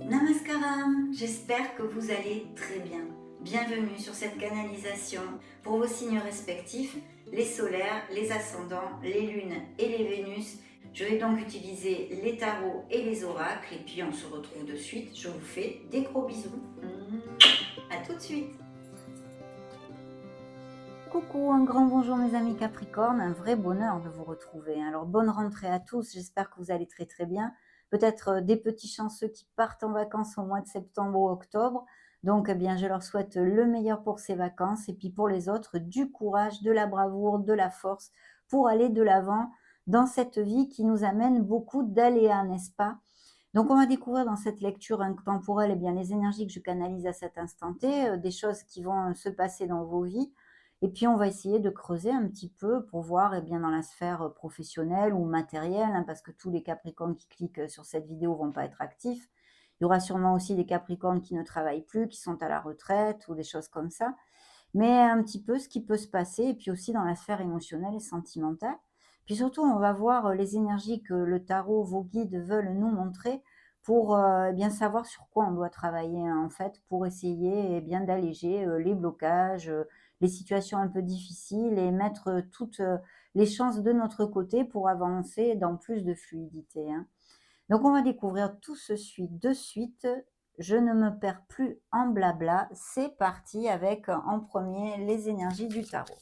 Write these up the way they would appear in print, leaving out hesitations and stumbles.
Namaskaram, j'espère que vous allez très bien. Bienvenue sur cette canalisation pour vos signes respectifs, les solaires, les ascendants, les lunes et les Vénus. Je vais donc utiliser les tarots et les oracles et puis on se retrouve de suite. Je vous fais des gros bisous. À tout de suite. Coucou, un grand bonjour mes amis Capricorne, un vrai bonheur de vous retrouver. Alors bonne rentrée à tous, j'espère que vous allez très très bien. Peut-être des petits chanceux qui partent en vacances au mois de septembre ou octobre. Donc eh bien je leur souhaite le meilleur pour ces vacances et puis pour les autres du courage, de la bravoure, de la force pour aller de l'avant dans cette vie qui nous amène beaucoup d'aléas, n'est-ce pas? Donc on va découvrir dans cette lecture intemporelle bien, les énergies que je canalise à cet instant T, des choses qui vont se passer dans vos vies. Et puis on va essayer de creuser un petit peu pour voir bien, dans la sphère professionnelle ou matérielle, hein, parce que tous les Capricornes qui cliquent sur cette vidéo ne vont pas être actifs. Il y aura sûrement aussi des Capricornes qui ne travaillent plus, qui sont à la retraite ou des choses comme ça. Mais un petit peu ce qui peut se passer, et puis aussi dans la sphère émotionnelle et sentimentale. Puis surtout, on va voir les énergies que le tarot, vos guides veulent nous montrer pour bien savoir sur quoi on doit travailler, hein, en fait, pour essayer bien d'alléger les blocages, les situations un peu difficiles et mettre toutes les chances de notre côté pour avancer dans plus de fluidité, hein. Donc on va découvrir tout ceci de suite. Je ne me perds plus en blabla. C'est parti avec en premier les énergies du tarot.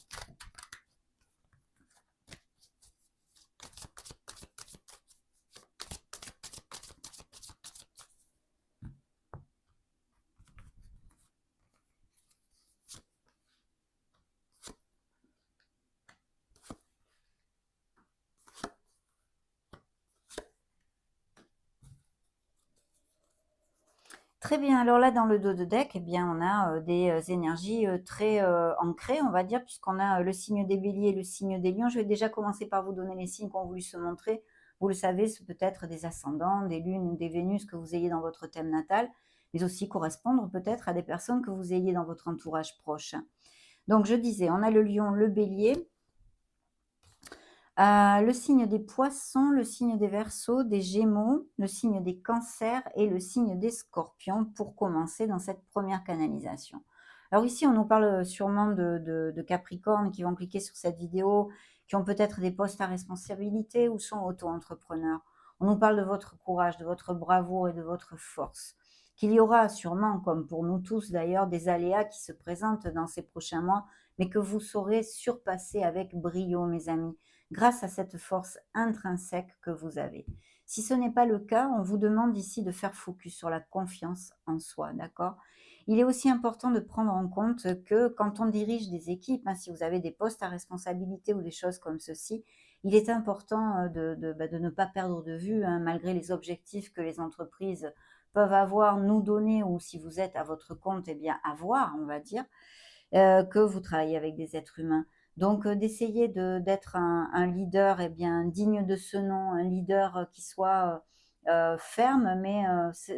Très bien, alors là dans le dos de deck, eh bien, on a des énergies très ancrées, on va dire, puisqu'on a le signe des béliers et le signe des lions. Je vais déjà commencer par vous donner les signes qui ont voulu se montrer. Vous le savez, c'est peut-être des ascendants, des lunes, des Vénus que vous ayez dans votre thème natal, mais aussi correspondre peut-être à des personnes que vous ayez dans votre entourage proche. Donc je disais, on a le lion, le bélier, le signe des poissons, le signe des verseaux, des gémeaux, le signe des cancers et le signe des scorpions pour commencer dans cette première canalisation. Alors ici, on nous parle sûrement de Capricorne qui vont cliquer sur cette vidéo, qui ont peut-être des postes à responsabilité ou sont auto-entrepreneurs. On nous parle de votre courage, de votre bravoure et de votre force. Qu'il y aura sûrement, comme pour nous tous d'ailleurs, des aléas qui se présentent dans ces prochains mois, mais que vous saurez surpasser avec brio, mes amis, grâce à cette force intrinsèque que vous avez. Si ce n'est pas le cas, on vous demande ici de faire focus sur la confiance en soi, d'accord? Il est aussi important de prendre en compte que quand on dirige des équipes, hein, si vous avez des postes à responsabilité ou des choses comme ceci, il est important de ne pas perdre de vue, hein, malgré les objectifs que les entreprises peuvent avoir, nous donner, ou si vous êtes à votre compte, eh bien avoir, on va dire, que vous travaillez avec des êtres humains. Donc d'essayer d'être un leader eh bien, digne de ce nom, un leader qui soit ferme, mais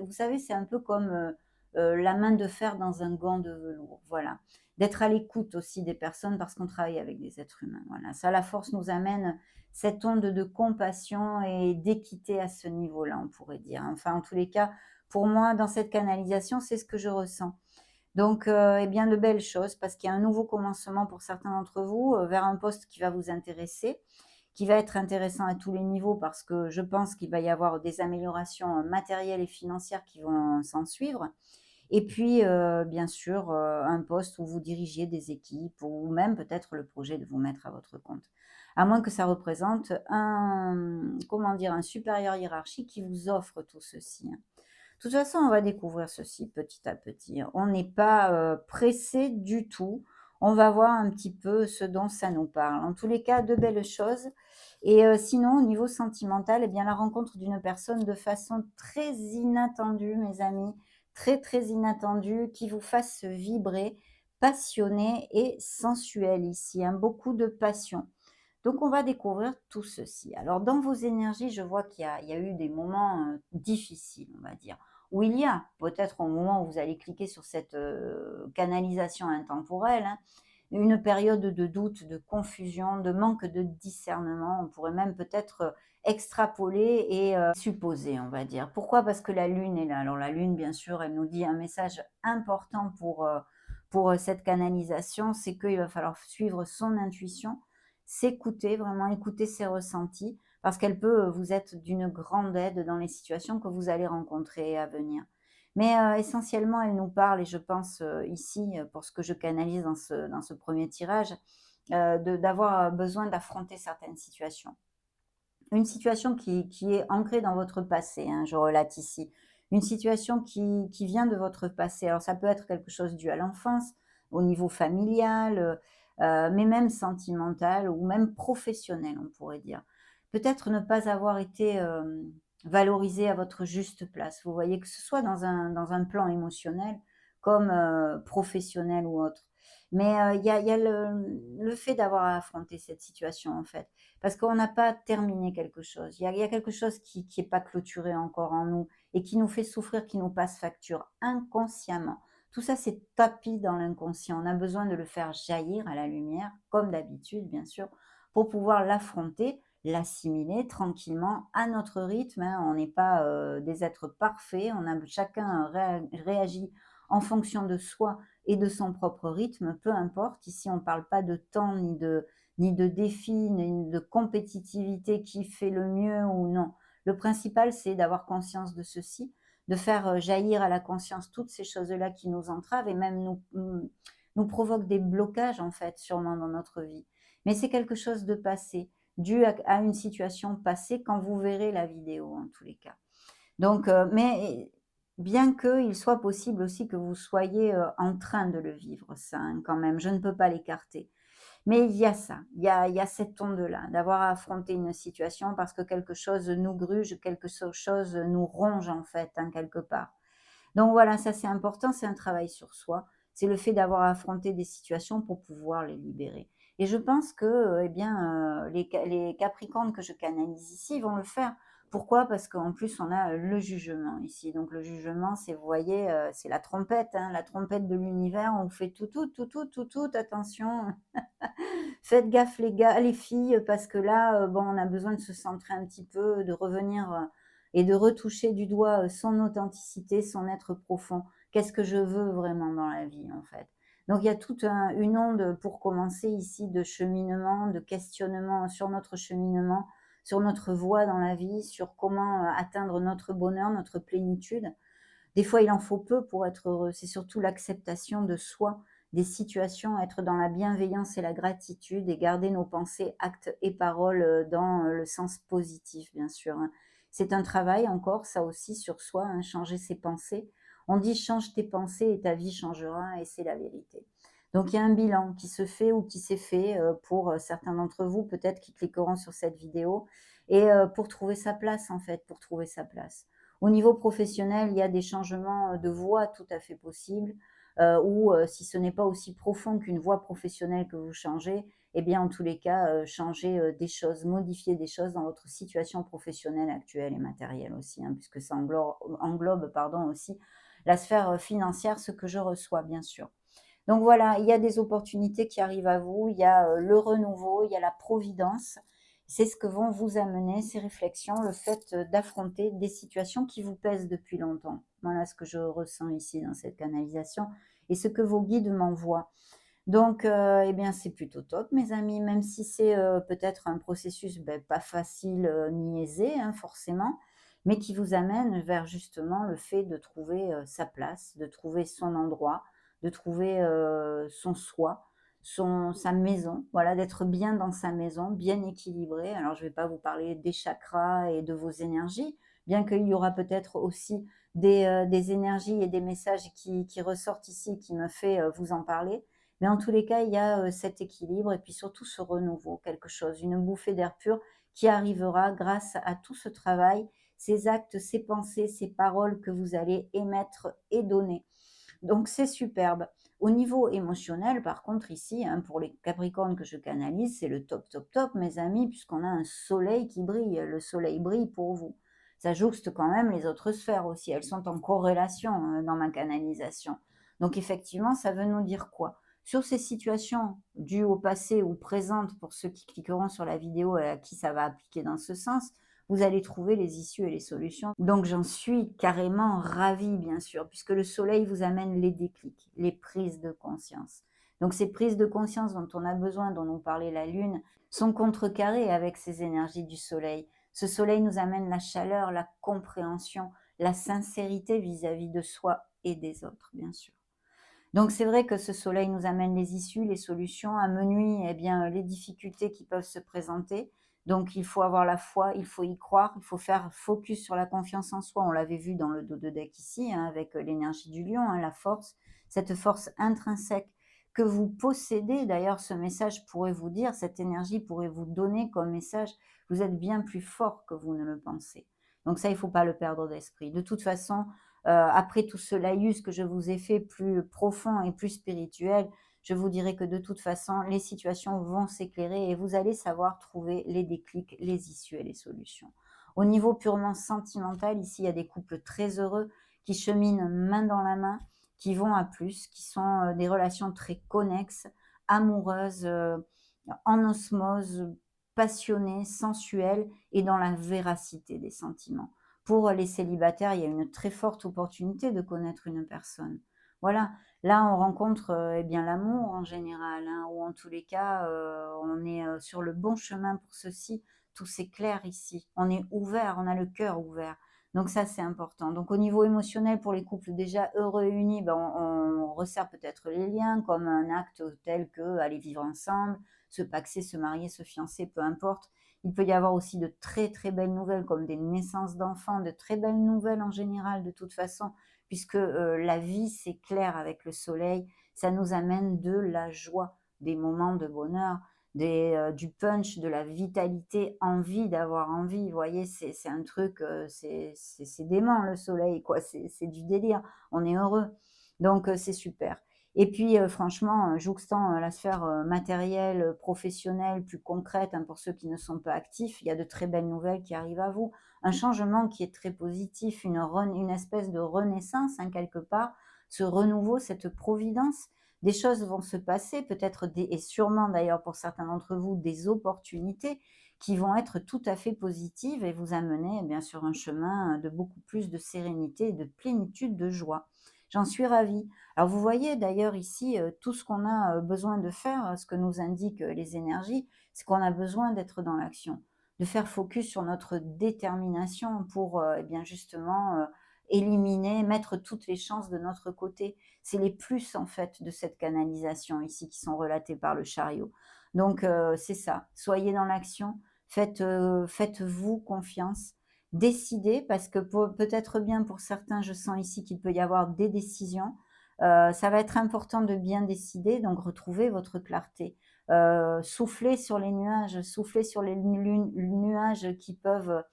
vous savez, c'est un peu comme la main de fer dans un gant de velours. Voilà. D'être à l'écoute aussi des personnes parce qu'on travaille avec des êtres humains. Voilà. Ça, la force nous amène cette onde de compassion et d'équité à ce niveau-là, on pourrait dire. Enfin, en tous les cas, pour moi, dans cette canalisation, c'est ce que je ressens. Donc, eh bien, de belles choses parce qu'il y a un nouveau commencement pour certains d'entre vous, vers un poste qui va vous intéresser, qui va être intéressant à tous les niveaux parce que je pense qu'il va y avoir des améliorations, matérielles et financières qui vont s'ensuivre. Et puis, bien sûr, un poste où vous dirigiez des équipes ou même peut-être le projet de vous mettre à votre compte. À moins que ça représente comment dire? Un supérieur hiérarchique qui vous offre tout ceci, hein. De toute façon, on va découvrir ceci petit à petit. On n'est pas pressé du tout. On va voir un petit peu ce dont ça nous parle. En tous les cas, de belles choses. Et sinon, au niveau sentimental, eh bien, la rencontre d'une personne de façon très inattendue, mes amis, très très inattendue, qui vous fasse vibrer, passionné et sensuel ici, hein, beaucoup de passion. Donc, on va découvrir tout ceci. Alors, dans vos énergies, je vois qu'il y a eu des moments difficiles, on va dire, où il y a peut-être au moment où vous allez cliquer sur cette canalisation intemporelle, hein, une période de doute, de confusion, de manque de discernement. On pourrait même peut-être extrapoler et supposer, on va dire. Pourquoi? Parce que la Lune est là. Alors la Lune, bien sûr, elle nous dit un message important pour cette canalisation, c'est qu'il va falloir suivre son intuition, s'écouter, vraiment écouter ses ressentis, parce qu'elle peut vous être d'une grande aide dans les situations que vous allez rencontrer à venir. Mais essentiellement, elle nous parle et je pense, ici, pour ce que je canalise dans ce 1er tirage, de d'avoir besoin d'affronter certaines situations. Une situation qui est ancrée dans votre passé, hein, je relate ici. Une situation qui vient de votre passé. Alors ça peut être quelque chose dû à l'enfance, au niveau familial, mais même sentimental ou même professionnel, on pourrait dire. Peut-être ne pas avoir été, valorisé à votre juste place. Vous voyez? Que ce soit dans un plan émotionnel comme, professionnel ou autre. Mais, il y a le fait d'avoir à affronter cette situation, en fait. Parce qu'on n'a pas terminé quelque chose. Il y a quelque chose qui est pas clôturé encore en nous et qui nous fait souffrir, qui nous passe facture inconsciemment. Tout ça, c'est tapis dans l'inconscient. On a besoin de le faire jaillir à la lumière, comme d'habitude, bien sûr, pour pouvoir l'affronter, l'assimiler tranquillement à notre rythme, hein. On n'est pas, des êtres parfaits. On a chacun réagit en fonction de soi et de son propre rythme, peu importe. Ici, on ne parle pas de temps ni de défi, ni de compétitivité, qui fait le mieux ou non. Le principal, c'est d'avoir conscience de ceci, de faire jaillir à la conscience toutes ces choses-là qui nous entravent et même nous provoquent des blocages, en fait, sûrement dans notre vie. Mais c'est quelque chose de passé, dû à une situation passée, quand vous verrez la vidéo, en tous les cas. Donc, mais bien qu'il soit possible aussi que vous soyez en train de le vivre, ça, hein, quand même, je ne peux pas l'écarter. Mais il y a ça, il y a cette onde-là, d'avoir à affronter une situation parce que quelque chose nous gruge, chose nous ronge en fait, hein, quelque part. Donc voilà, ça c'est important, c'est un travail sur soi. C'est le fait d'avoir à affronter des situations pour pouvoir les libérer. Et je pense que, eh bien, les capricornes que je canalise ici vont le faire. Pourquoi? Parce qu'en plus on a, le jugement ici. Donc le jugement, c'est, vous voyez, c'est la trompette, hein, la trompette de l'univers. On vous fait tout, tout, tout, tout, tout, tout, attention. Faites gaffe les filles, parce que là, bon, on a besoin de se centrer un petit peu, de revenir, et de retoucher du doigt, son authenticité, son être profond. Qu'est-ce que je veux vraiment dans la vie, en fait? Donc il y a toute une onde pour commencer ici de cheminement, de questionnement sur notre cheminement, sur notre voie dans la vie, sur comment, atteindre notre bonheur, notre plénitude. Des fois, il en faut peu pour être heureux. C'est surtout l'acceptation de soi, des situations, être dans la bienveillance et la gratitude et garder nos pensées, actes et paroles dans le sens positif, bien sûr, hein. C'est un travail encore, ça aussi, sur soi, hein, changer ses pensées. On dit change tes pensées et ta vie changera, et c'est la vérité. Donc il y a un bilan qui se fait ou qui s'est fait pour certains d'entre vous, peut-être qui cliqueront sur cette vidéo, et pour trouver sa place, en fait, pour trouver sa place. Au niveau professionnel, il y a des changements de voie tout à fait possibles, ou si ce n'est pas aussi profond qu'une voie professionnelle que vous changez, eh bien, en tous les cas, changer, des choses, modifier des choses dans votre situation professionnelle actuelle et matérielle aussi, hein, puisque ça englobe, pardon, aussi la sphère, financière, ce que je reçois, bien sûr. Donc voilà, il y a des opportunités qui arrivent à vous, il y a, le renouveau, il y a la providence. C'est ce que vont vous amener ces réflexions, le fait, d'affronter des situations qui vous pèsent depuis longtemps. Voilà ce que je ressens ici dans cette canalisation et ce que vos guides m'envoient. Donc, eh bien, c'est plutôt top, mes amis, même si c'est, peut-être un processus, pas facile, ni aisé, hein, forcément, mais qui vous amène vers justement le fait de trouver, sa place, de trouver son endroit, de trouver, son soi, sa maison, voilà, d'être bien dans sa maison, bien équilibré. Alors je ne vais pas vous parler des chakras et de vos énergies, bien qu'il y aura peut-être aussi des énergies et des messages qui ressortent ici, qui me fait, vous en parler. Mais en tous les cas, il y a, cet équilibre et puis surtout ce renouveau, quelque chose, une bouffée d'air pur qui arrivera grâce à tout ce travail, ces actes, ces pensées, ces paroles que vous allez émettre et donner. Donc c'est superbe. Au niveau émotionnel, par contre, ici, hein, pour les Capricornes que je canalise, c'est le top, top, top, mes amis, puisqu'on a un soleil qui brille. Le soleil brille pour vous. Ça jouxte quand même les autres sphères aussi. Elles sont en corrélation dans ma canalisation. Donc effectivement, ça veut nous dire quoi? Sur ces situations dues au passé ou présentes pour ceux qui cliqueront sur la vidéo et à qui ça va appliquer dans ce sens, vous allez trouver les issues et les solutions. Donc j'en suis carrément ravie, bien sûr, puisque le soleil vous amène les déclics, les prises de conscience. Donc ces prises de conscience dont on a besoin, dont nous parlait la Lune, sont contrecarrées avec ces énergies du soleil. Ce soleil nous amène la chaleur, la compréhension, la sincérité vis-à-vis de soi et des autres, bien sûr. Donc c'est vrai que ce soleil nous amène les issues, les solutions, à minuit, eh bien, les difficultés qui peuvent se présenter. Donc il faut avoir la foi, il faut y croire, il faut faire focus sur la confiance en soi. On l'avait vu dans le dos de deck ici, hein, avec l'énergie du lion, hein, la force, cette force intrinsèque que vous possédez. D'ailleurs, ce message pourrait vous dire, cette énergie pourrait vous donner comme message, vous êtes bien plus fort que vous ne le pensez. Donc ça, il ne faut pas le perdre d'esprit. De toute façon, après tout ce laïus que je vous ai fait plus profond et plus spirituel, je vous dirai que de toute façon, les situations vont s'éclairer et vous allez savoir trouver les déclics, les issues et les solutions. Au niveau purement sentimental, ici, il y a des couples très heureux qui cheminent main dans la main, qui vont à plus, qui sont des relations très connexes, amoureuses, en osmose, passionnées, sensuelles et dans la véracité des sentiments. Pour les célibataires, il y a une très forte opportunité de connaître une personne. Voilà, là on rencontre, eh bien l'amour en général, hein, ou en tous les cas, on est, sur le bon chemin pour ceci. Tout s'éclaire ici. On est ouvert, on a le cœur ouvert. Donc ça, c'est important. Donc au niveau émotionnel, pour les couples déjà heureux et unis, ben, on resserre peut-être les liens comme un acte tel que aller vivre ensemble, se paxer, se marier, se fiancer, peu importe. Il peut y avoir aussi de très, très belles nouvelles comme des naissances d'enfants, de très belles nouvelles en général de toute façon, puisque, la vie s'éclaire avec le soleil. Ça nous amène de la joie, des moments de bonheur, du punch, de la vitalité, envie d'avoir envie. Vous voyez, c'est un truc, c'est dément le soleil quoi, c'est du délire. On est heureux, donc c'est super. Et puis, franchement, jouxtant, la sphère, matérielle, professionnelle, plus concrète, hein, pour ceux qui ne sont pas actifs, il y a de très belles nouvelles qui arrivent à vous. Un changement qui est très positif, une espèce de renaissance, hein, quelque part, ce renouveau, cette providence. Des choses vont se passer, peut-être des et sûrement d'ailleurs pour certains d'entre vous, des opportunités qui vont être tout à fait positives et vous amener, eh bien, sur un chemin, de beaucoup plus de sérénité, de plénitude, de joie. J'en suis ravie. Alors vous voyez d'ailleurs ici, tout ce qu'on a, besoin de faire, ce que nous indiquent, les énergies, c'est qu'on a besoin d'être dans l'action, de faire focus sur notre détermination pour, eh bien justement, éliminer, mettre toutes les chances de notre côté. C'est les plus en fait de cette canalisation ici qui sont relatés par le chariot. Donc c'est ça, soyez dans l'action, faites-vous confiance, décidez parce que peut-être bien pour certains, je sens ici qu'il peut y avoir des décisions. Ça va être important de bien décider, donc retrouvez votre clarté. Soufflez sur les nuages, soufflez sur les nuages qui peuvent,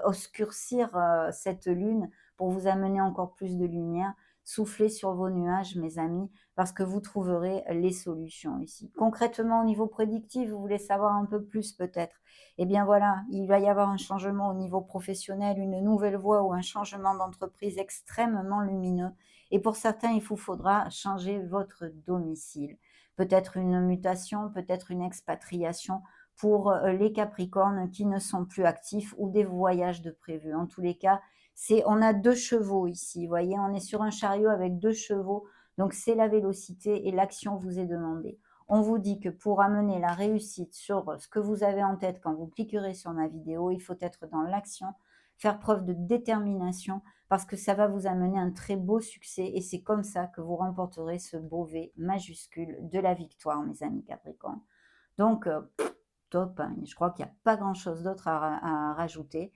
obscurcir, cette lune pour vous amener encore plus de lumière. Soufflez sur vos nuages, mes amis, parce que vous trouverez les solutions ici. Concrètement, au niveau prédictif, vous voulez savoir un peu plus peut-être? Eh bien voilà, il va y avoir un changement au niveau professionnel, une nouvelle voie ou un changement d'entreprise extrêmement lumineux. Et pour certains, il vous faudra changer votre domicile. Peut-être une mutation, peut-être une expatriation pour les Capricornes qui ne sont plus actifs ou des voyages de prévus. En tous les cas, on a deux chevaux ici. Vous voyez, on est sur un chariot avec deux chevaux. Donc, c'est la vélocité et l'action vous est demandée. On vous dit que pour amener la réussite sur ce que vous avez en tête quand vous cliquerez sur ma vidéo, il faut être dans l'action, faire preuve de détermination parce que ça va vous amener un très beau succès et c'est comme ça que vous remporterez ce beau V majuscule de la victoire, mes amis Capricorne. Donc, top, hein, je crois qu'il n'y a pas grand-chose d'autre à rajouter.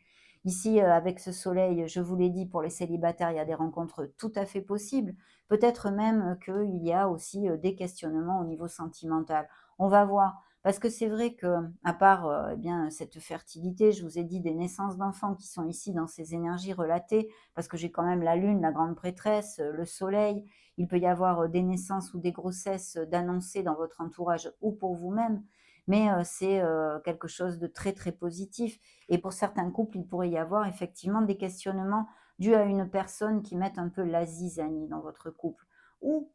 Ici, avec ce soleil, je vous l'ai dit, pour les célibataires, il y a des rencontres tout à fait possibles. Peut-être même qu'il y a aussi des questionnements au niveau sentimental. On va voir. Parce que c'est vrai que, à part eh bien, cette fertilité, je vous ai dit des naissances d'enfants qui sont ici dans ces énergies relatées, parce que j'ai quand même la lune, la grande prêtresse, le soleil. Il peut y avoir des naissances ou des grossesses d'annoncer dans votre entourage ou pour vous-même. Mais c'est quelque chose de très, très positif. Et pour certains couples, il pourrait y avoir effectivement des questionnements dus à une personne qui mette un peu la zizanie dans votre couple. Ou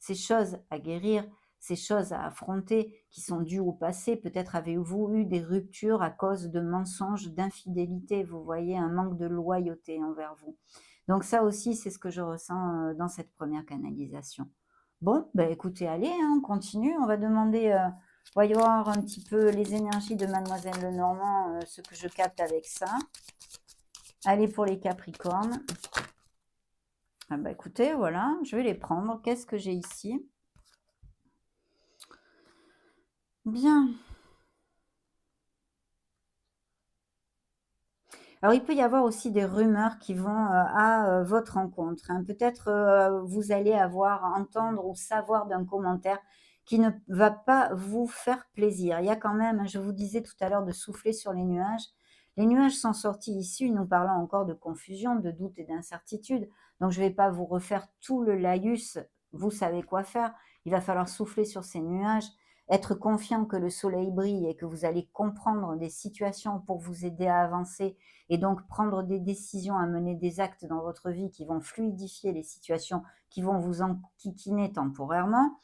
ces choses à guérir ces choses à affronter qui sont dues au passé. Peut-être avez-vous eu des ruptures à cause de mensonges, d'infidélité, vous voyez, un manque de loyauté envers vous. Donc ça aussi, c'est ce que je ressens, dans cette première canalisation. Bon, ben écoutez, allez, hein, on continue. On va demander, voyons voir un petit peu les énergies de mademoiselle Lenormand, ce que je capte avec ça. Allez pour les Capricornes. Ah bah écoutez, voilà, je vais les prendre. Qu'est-ce que j'ai ici? Bien. Alors, il peut y avoir aussi des rumeurs qui vont, à, votre rencontre, hein. Peut-être, vous allez avoir à entendre ou savoir d'un commentaire qui ne va pas vous faire plaisir. Il y a quand même, je vous disais tout à l'heure de souffler sur les nuages. Les nuages sont sortis ici, nous parlons encore de confusion, de doute et d'incertitude. Donc je ne vais pas vous refaire tout le laïus, vous savez quoi faire. Il va falloir souffler sur ces nuages, être confiant que le soleil brille et que vous allez comprendre des situations pour vous aider à avancer et donc prendre des décisions, à mener des actes dans votre vie qui vont fluidifier les situations, qui vont vous enquiquiner temporairement.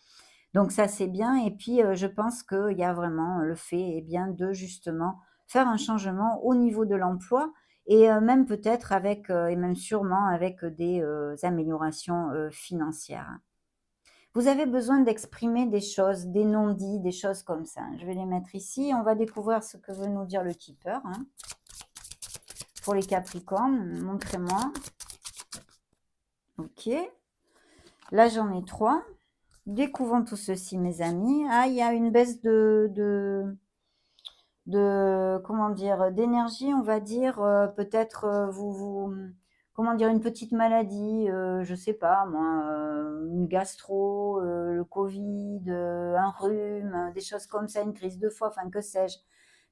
Donc ça, c'est bien et puis, je pense qu'il y a vraiment le fait, eh bien, de justement faire un changement au niveau de l'emploi et même peut-être avec, et même sûrement avec, des, améliorations, financières. Vous avez besoin d'exprimer des choses, des non-dits, des choses comme ça. Je vais les mettre ici. On va découvrir ce que veut nous dire le tipeur, hein. Pour les Capricornes, montrez-moi. OK. Là, j'en ai 3. Découvrons tout ceci, mes amis. Ah, il y a une baisse de comment dire? D'énergie, on va dire, peut-être, comment dire? Une petite maladie, je sais pas moi, une gastro, le covid, un rhume, des choses comme ça, une crise de foie, enfin que sais-je.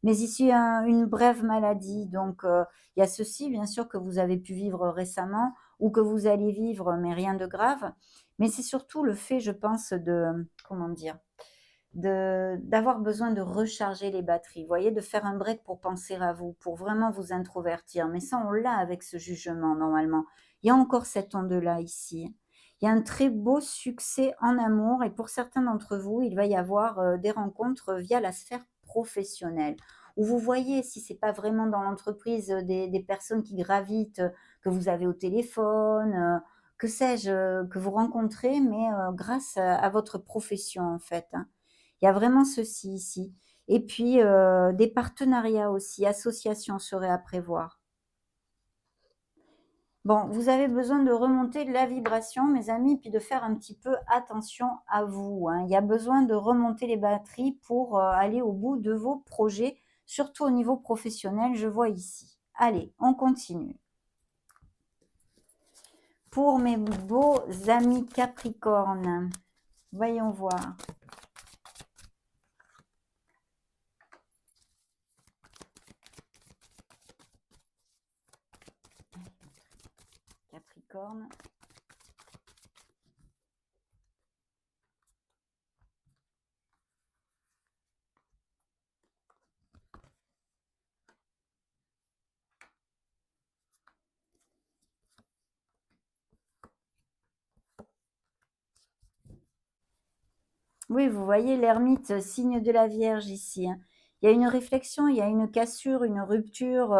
Mais ici, une brève maladie, donc il y a ceci bien sûr que vous avez pu vivre récemment ou que vous allez vivre, mais rien de grave. Mais c'est surtout le fait, je pense, de comment dire? D'avoir besoin de recharger les batteries, vous voyez? De faire un break pour penser à vous, pour vraiment vous introvertir. Mais ça, on l'a avec ce jugement normalement. Il y a encore cette onde-là ici. Il y a un très beau succès en amour et pour certains d'entre vous, il va y avoir, des rencontres via la sphère professionnelle. Où vous voyez, si c'est pas vraiment dans l'entreprise, des personnes qui gravitent, que vous avez au téléphone, que sais-je, que vous rencontrez, mais grâce à votre profession en fait, hein. Il y a vraiment ceci ici et puis, des partenariats aussi, associations seraient à prévoir. Bon, vous avez besoin de remonter la vibration, mes amis, puis de faire un petit peu attention à vous, hein. Il y a besoin de remonter les batteries pour, aller au bout de vos projets, surtout au niveau professionnel, je vois ici. Allez, on continue. Pour mes beaux amis Capricorne, voyons voir. Capricorne. Oui, vous voyez l'ermite, signe de la Vierge ici, hein. Il y a une réflexion, il y a une cassure, une rupture,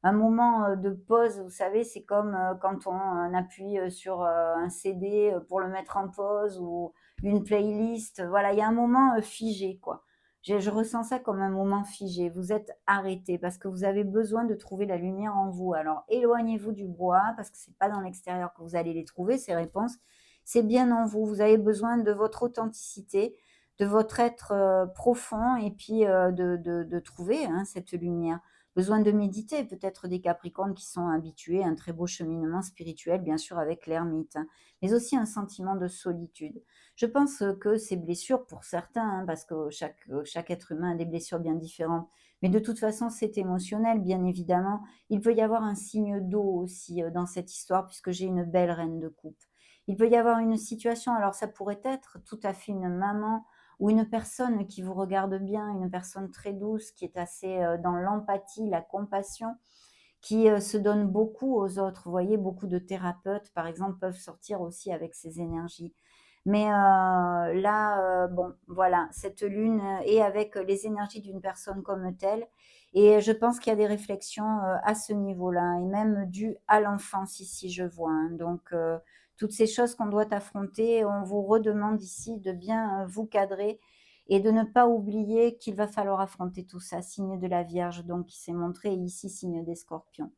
un moment, de pause. Vous savez, c'est comme, quand on, appuie, sur, un CD, pour le mettre en pause ou une playlist, voilà, il y a un moment, figé, quoi. Je ressens ça comme un moment figé. Vous êtes arrêté parce que vous avez besoin de trouver la lumière en vous. Alors éloignez-vous du bois parce que c'est pas dans l'extérieur que vous allez les trouver, ces réponses. C'est bien en vous. Vous avez besoin de votre authenticité, de votre être, profond et puis, de trouver, hein, cette lumière. Besoin de méditer, peut-être des Capricornes qui sont habitués à un très beau cheminement spirituel, bien sûr avec l'ermite, hein, mais aussi un sentiment de solitude. Je pense, que ces blessures pour certains, hein, parce que chaque être humain a des blessures bien différentes, mais de toute façon c'est émotionnel bien évidemment. Il peut y avoir un signe d'eau aussi, dans cette histoire puisque j'ai une belle reine de coupe. Il peut y avoir une situation, alors ça pourrait être tout à fait une maman ou une personne qui vous regarde bien, une personne très douce, qui est assez, dans l'empathie, la compassion, qui, se donne beaucoup aux autres. Vous voyez, beaucoup de thérapeutes, par exemple, peuvent sortir aussi avec ces énergies. Mais là, bon, voilà, cette lune est avec les énergies d'une personne comme telle et je pense qu'il y a des réflexions, à ce niveau-là et même dues à l'enfance ici, je vois, hein. Donc toutes ces choses qu'on doit affronter, on vous redemande ici de bien, vous cadrer et de ne pas oublier qu'il va falloir affronter tout ça. Signe de la Vierge donc qui s'est montré et ici signe des Scorpions.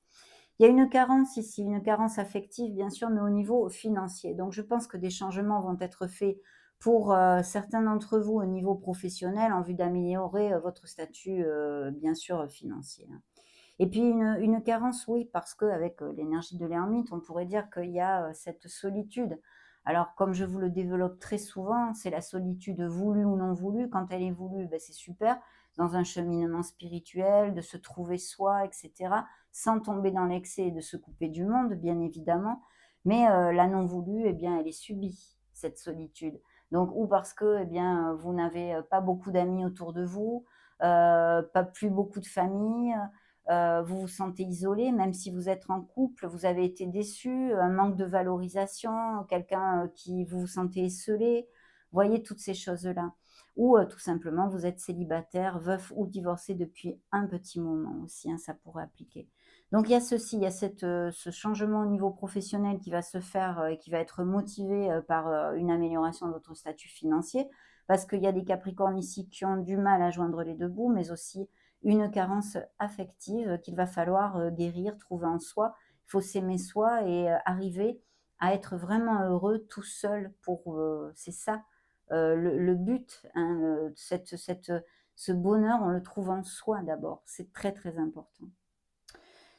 Il y a une carence ici, une carence affective bien sûr, mais au niveau financier. Donc je pense que des changements vont être faits pour, certains d'entre vous au niveau professionnel en vue d'améliorer, votre statut, bien sûr, financier, hein. Et puis une carence, oui, parce qu'avec, l'énergie de l'ermite, on pourrait dire qu'il y a, cette solitude. Alors comme je vous le développe très souvent, c'est la solitude voulue ou non voulue. Quand elle est voulue, beh, c'est super, dans un cheminement spirituel, de se trouver soi et cetera, sans tomber dans l'excès et de se couper du monde, bien évidemment. Mais, la non voulue, eh bien, elle est subie, cette solitude. Donc ou parce que, eh bien, vous n'avez, pas beaucoup d'amis autour de vous, pas plus beaucoup de famille, vous vous sentez isolé, même si vous êtes en couple, vous avez été déçu, un manque de valorisation, quelqu'un, qui vous vous sentez esseulé. Voyez toutes ces choses-là. Ou, tout simplement vous êtes célibataire, veuf ou divorcé depuis un petit moment aussi, hein, ça pourrait appliquer. Donc il y a ceci, il y a cette, ce changement au niveau professionnel qui va se faire, et qui va être motivé, par, une amélioration de votre statut financier. Parce qu'il y a des capricornes ici qui ont du mal à joindre les 2 bouts, mais aussi une carence affective qu'il va falloir, guérir, trouver en soi. Il faut s'aimer soi et arriver à être vraiment heureux tout seul pour, c'est ça, le but, hein, ce bonheur, on le trouve en soi d'abord. C'est très, très important.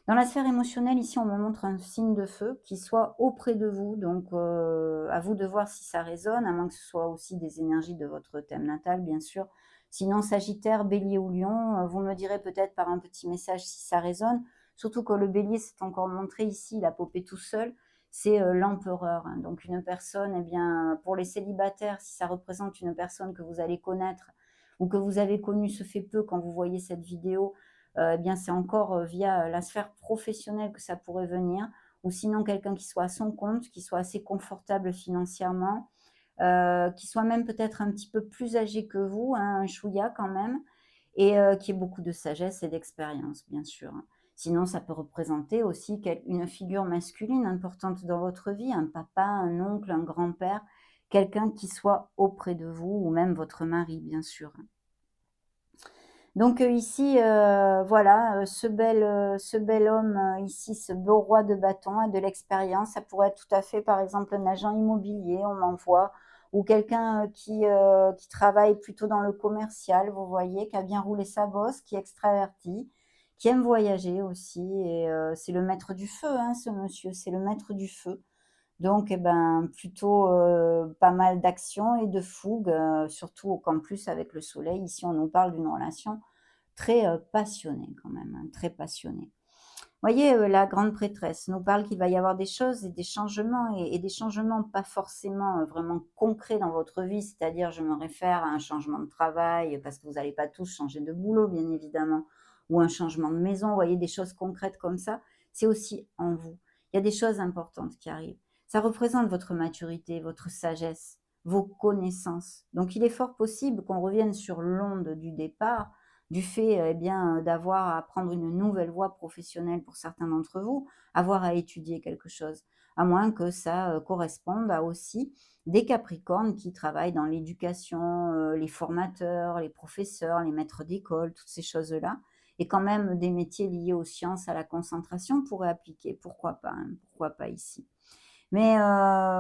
Dans la sphère émotionnelle, ici, on me montre un signe de feu qui soit auprès de vous, donc à vous de voir si ça résonne, à moins que ce soit aussi des énergies de votre thème natal, bien sûr. Sinon, Sagittaire, Bélier ou Lion, vous me direz peut-être par un petit message si ça résonne. Surtout que le Bélier s'est encore montré ici, il a popé tout seul, c'est l'empereur, hein. Donc une personne, eh bien, pour les célibataires, si ça représente une personne que vous allez connaître ou que vous avez connue, ce fait peu quand vous voyez cette vidéo, eh bien, c'est encore, via, la sphère professionnelle que ça pourrait venir ou sinon quelqu'un qui soit à son compte, qui soit assez confortable financièrement, qui soit même peut-être un petit peu plus âgé que vous, hein, un chouïa quand même et qui ait beaucoup de sagesse et d'expérience, bien sûr, hein. Sinon, ça peut représenter aussi une figure masculine importante dans votre vie, un papa, un oncle, un grand-père, quelqu'un qui soit auprès de vous ou même votre mari, bien sûr, hein. Donc ici, voilà, ce bel homme, ici, ce beau roi de bâton a de l'expérience. Ça pourrait être tout à fait, par exemple, un agent immobilier, on m'envoie ou quelqu'un, qui travaille plutôt dans le commercial, vous voyez? Qui a bien roulé sa bosse, qui est extraverti, qui aime voyager aussi et c'est le maître du feu, hein, ce monsieur, c'est le maître du feu. Donc eh ben, plutôt, pas mal d'action et de fougue, surtout qu'en plus avec le soleil, ici, on nous parle d'une relation très, passionnée quand même, hein, très passionnée. Voyez, la grande prêtresse nous parle qu'il va y avoir des choses et des changements et des changements pas forcément, vraiment concrets dans votre vie, c'est-à-dire je me réfère à un changement de travail, parce que vous n'allez pas tous changer de boulot bien évidemment, ou un changement de maison, vous voyez des choses concrètes comme ça, c'est aussi en vous. Il y a des choses importantes qui arrivent. Ça représente votre maturité, votre sagesse, vos connaissances. Donc il est fort possible qu'on revienne sur l'onde du départ, du fait, eh bien, d'avoir à prendre une nouvelle voie professionnelle pour certains d'entre vous, avoir à étudier quelque chose. À moins que ça, corresponde à aussi des capricornes qui travaillent dans l'éducation, les formateurs, les professeurs, les maîtres d'école, toutes ces choses-là et quand même des métiers liés aux sciences, à la concentration pourraient appliquer. Pourquoi pas, hein? Pourquoi pas ici? Mais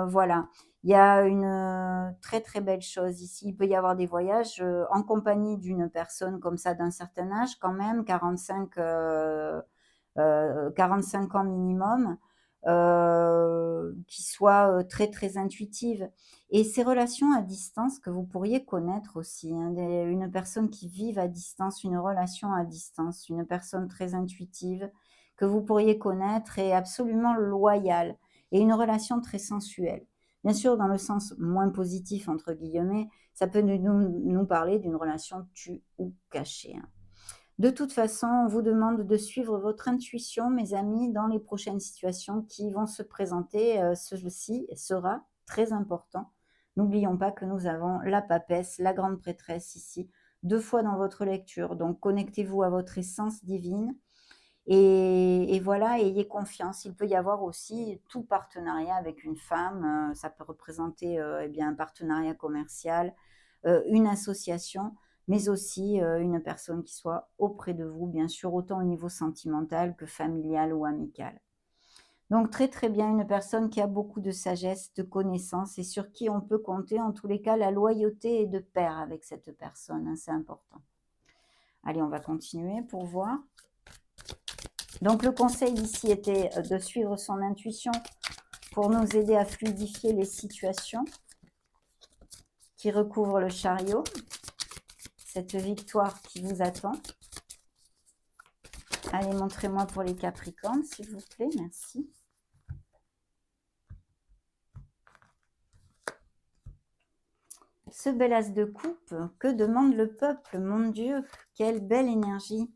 voilà, il y a une, très, très belle chose ici. Il peut y avoir des voyages, en compagnie d'une personne comme ça d'un certain âge quand même, 45 ans minimum, qui soit, très, très intuitive et ces relations à distance que vous pourriez connaître aussi, hein, une personne qui vive à distance, une relation à distance, une personne très intuitive que vous pourriez connaître et absolument loyale et une relation très sensuelle. Bien sûr, dans le sens moins positif, entre guillemets, ça peut nous parler d'une relation tue ou cachée, hein. De toute façon, on vous demande de suivre votre intuition, mes amis, dans les prochaines situations qui vont se présenter. Ceci sera très important N'oublions pas que nous avons la papesse, la grande prêtresse ici, 2 fois dans votre lecture. Donc connectez-vous à votre essence divine et voilà, ayez confiance. Il peut y avoir aussi tout partenariat avec une femme, ça peut représenter, eh bien un partenariat commercial, une association, mais aussi, une personne qui soit auprès de vous, bien sûr, autant au niveau sentimental que familial ou amical. Donc très, très bien, une personne qui a beaucoup de sagesse, de connaissances et sur qui on peut compter. En tous les cas, la loyauté est de pair avec cette personne, hein, c'est important. Allez, on va continuer pour voir. Donc le conseil ici était de suivre son intuition pour nous aider à fluidifier les situations qui recouvrent le chariot, cette victoire qui vous attend. Allez, montrez-moi pour les Capricornes, s'il vous plaît, merci. Ce bel as de coupe, que demande le peuple? Mon Dieu, quelle belle énergie!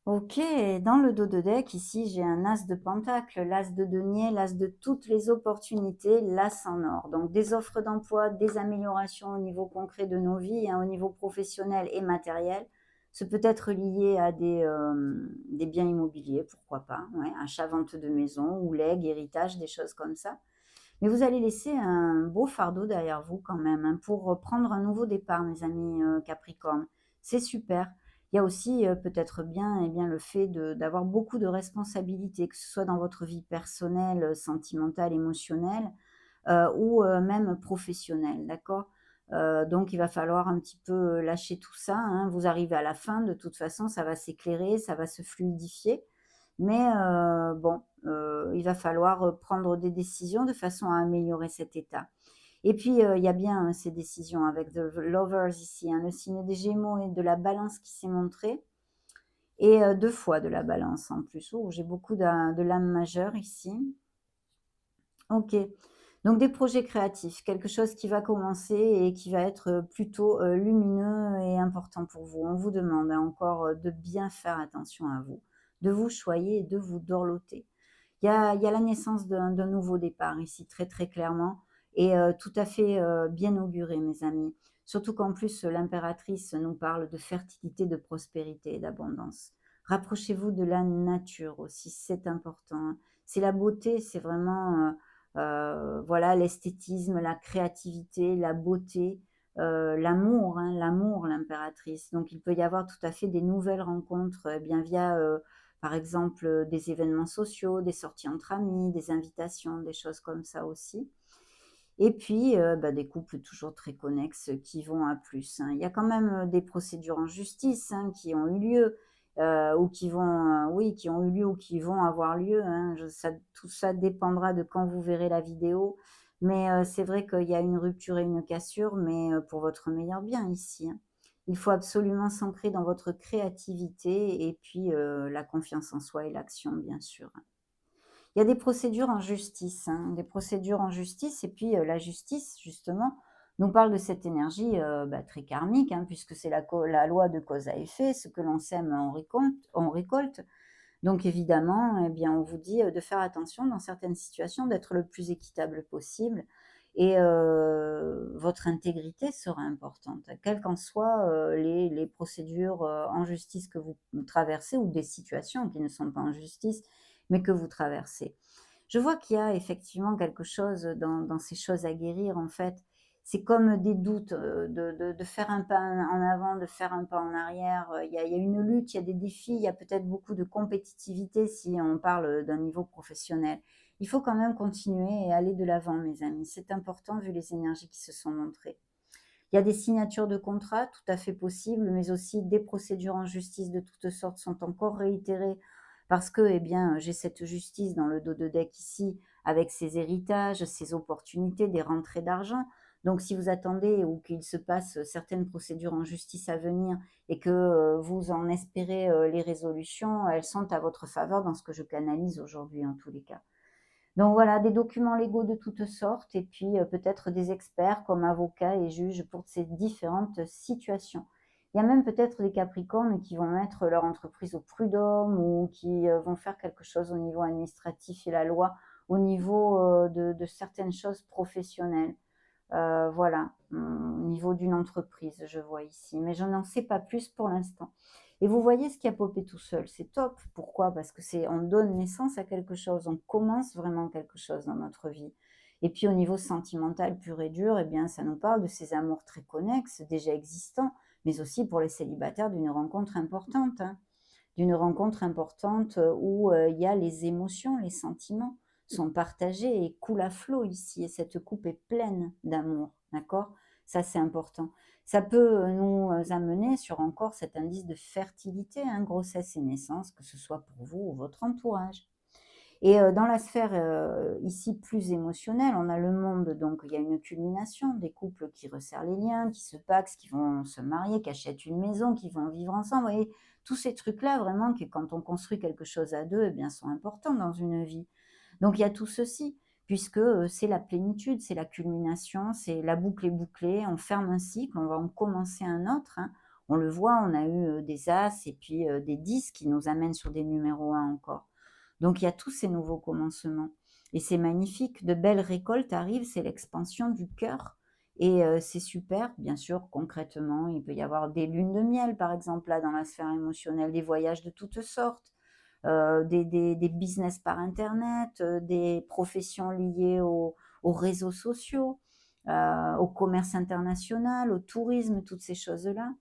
Ok, dans le dos de deck, ici, j'ai un as de pentacle, l'as de denier, l'as de toutes les opportunités, l'as en or. Donc, des offres d'emploi, des améliorations au niveau concret de nos vies, hein, au niveau professionnel et matériel. Ce peut être lié à des biens immobiliers, pourquoi pas, ouais, achat-vente de maison, ou legs, héritage, des choses comme ça. Mais vous allez laisser un beau fardeau derrière vous quand même, hein, pour prendre un nouveau départ, mes amis Capricorne. C'est super. Il y a aussi peut-être bien, eh bien le fait d'avoir beaucoup de responsabilités, que ce soit dans votre vie personnelle, sentimentale, émotionnelle, ou même professionnelle, d'accord? Donc il va falloir un petit peu lâcher tout ça, hein. Vous arrivez à la fin, de toute façon, ça va s'éclairer, ça va se fluidifier. Mais bon, il va falloir prendre des décisions de façon à améliorer cet état. Et puis, il y a bien, hein, ces décisions avec The Lovers ici, hein, le signe des Gémeaux et de la Balance qui s'est montré et 2 fois de la Balance en plus. Oh, j'ai beaucoup de l'âme majeure ici. OK. Donc des projets créatifs, quelque chose qui va commencer et qui va être, plutôt, lumineux et important pour vous. On vous demande, hein, encore, de bien faire attention à vous, de vous choyer et de vous dorloter. Il y a la naissance d'un nouveau départ ici, très, très clairement et tout à fait, bien auguré, mes amis. Surtout qu'en plus, l'impératrice nous parle de fertilité, de prospérité et d'abondance. Rapprochez-vous de la nature aussi, c'est important, hein. C'est la beauté, c'est vraiment, voilà, l'esthétisme, la créativité, la beauté, l'amour, hein, l'amour, l'impératrice. Donc il peut y avoir tout à fait des nouvelles rencontres, eh bien via, par exemple, des événements sociaux, des sorties entre amis, des invitations, des choses comme ça aussi. Et puis, bah, des couples toujours très connexes qui vont à plus, hein. Il y a quand même, des procédures en justice, hein, qui ont eu lieu, ou qui vont, oui, qui ont eu lieu ou qui vont avoir lieu, hein. Tout ça dépendra de quand vous verrez la vidéo. Mais, c'est vrai qu'il y a une rupture et une cassure, mais, pour votre meilleur bien ici, hein. Il faut absolument s'ancrer dans votre créativité et puis, la confiance en soi et l'action, bien sûr. Il y a des procédures en justice, hein, des procédures en justice et puis, la justice justement nous parle de cette énergie, bah, très karmique, hein, puisque c'est la loi de cause à effet, ce que l'on sème on récolte. Donc évidemment, eh bien, on vous dit, de faire attention dans certaines situations, d'être le plus équitable possible et votre intégrité sera importante, quelles qu'en soient, les procédures, en justice que vous traversez ou des situations qui ne sont pas en justice, mais que vous traversez. Je vois qu'il y a effectivement quelque chose dans ces choses à guérir, en fait. C'est comme des doutes, de faire un pas en avant, de faire un pas en arrière, il y a une lutte, il y a des défis, il y a peut-être beaucoup de compétitivité si on parle, d'un niveau professionnel. Il faut quand même continuer et aller de l'avant, mes amis. C'est important vu les énergies qui se sont montrées. Il y a des signatures de contrats tout à fait possibles, mais aussi des procédures en justice de toutes sortes sont encore réitérées parce que, eh bien, j'ai cette justice dans le dos de deck ici avec ses héritages, ses opportunités, des rentrées d'argent. Donc, si vous attendez ou qu'il se passe certaines procédures en justice à venir et que vous en espérez les résolutions, elles sont à votre faveur dans ce que je canalise aujourd'hui en tous les cas. Donc voilà, des documents légaux de toutes sortes et puis, peut-être des experts comme avocats et juges pour ces différentes situations. Il y a même peut-être des Capricornes qui vont mettre leur entreprise au prud'homme ou qui vont faire quelque chose au niveau administratif et la loi, au niveau de certaines choses professionnelles. Voilà, au niveau d'une entreprise, je vois ici, mais je n'en sais pas plus pour l'instant. Et vous voyez ce qui a popé tout seul, c'est top. Pourquoi? Parce que on donne naissance à quelque chose, on commence vraiment quelque chose dans notre vie. Et puis au niveau sentimental pur et dur, eh bien, ça nous parle de ces amours très connexes, déjà existants, mais aussi pour les célibataires d'une rencontre importante, hein. D'une rencontre importante où il y a les émotions, les sentiments sont partagés et coulent à flot ici. Et cette coupe est pleine d'amour, d'accord? Ça, c'est important. Ça peut nous amener sur encore cet indice de fertilité, hein, grossesse et naissance, que ce soit pour vous ou votre entourage. Et dans la sphère, ici plus émotionnelle, on a le monde, donc il y a une culmination, des couples qui resserrent les liens, qui se pacsent, qui vont se marier, qui achètent une maison, qui vont vivre ensemble. Vous voyez? Tous ces trucs-là vraiment qui, quand on construit quelque chose à 2, eh bien, sont importants dans une vie. Donc il y a tout ceci, puisque, c'est la plénitude, c'est la culmination, c'est la boucle est bouclée, on ferme un cycle, on va en commencer un autre, hein. On le voit, on a eu, des as et puis, des 10 qui nous amènent sur des numéros 1 encore. Donc il y a tous ces nouveaux commencements et c'est magnifique. De belles récoltes arrivent, c'est l'expansion du cœur et c'est super. Bien sûr, concrètement, il peut y avoir des lunes de miel, par exemple, là, dans la sphère émotionnelle, des voyages de toutes sortes, des business par internet, des professions liées aux réseaux sociaux, au commerce international, au tourisme, toutes ces choses-là.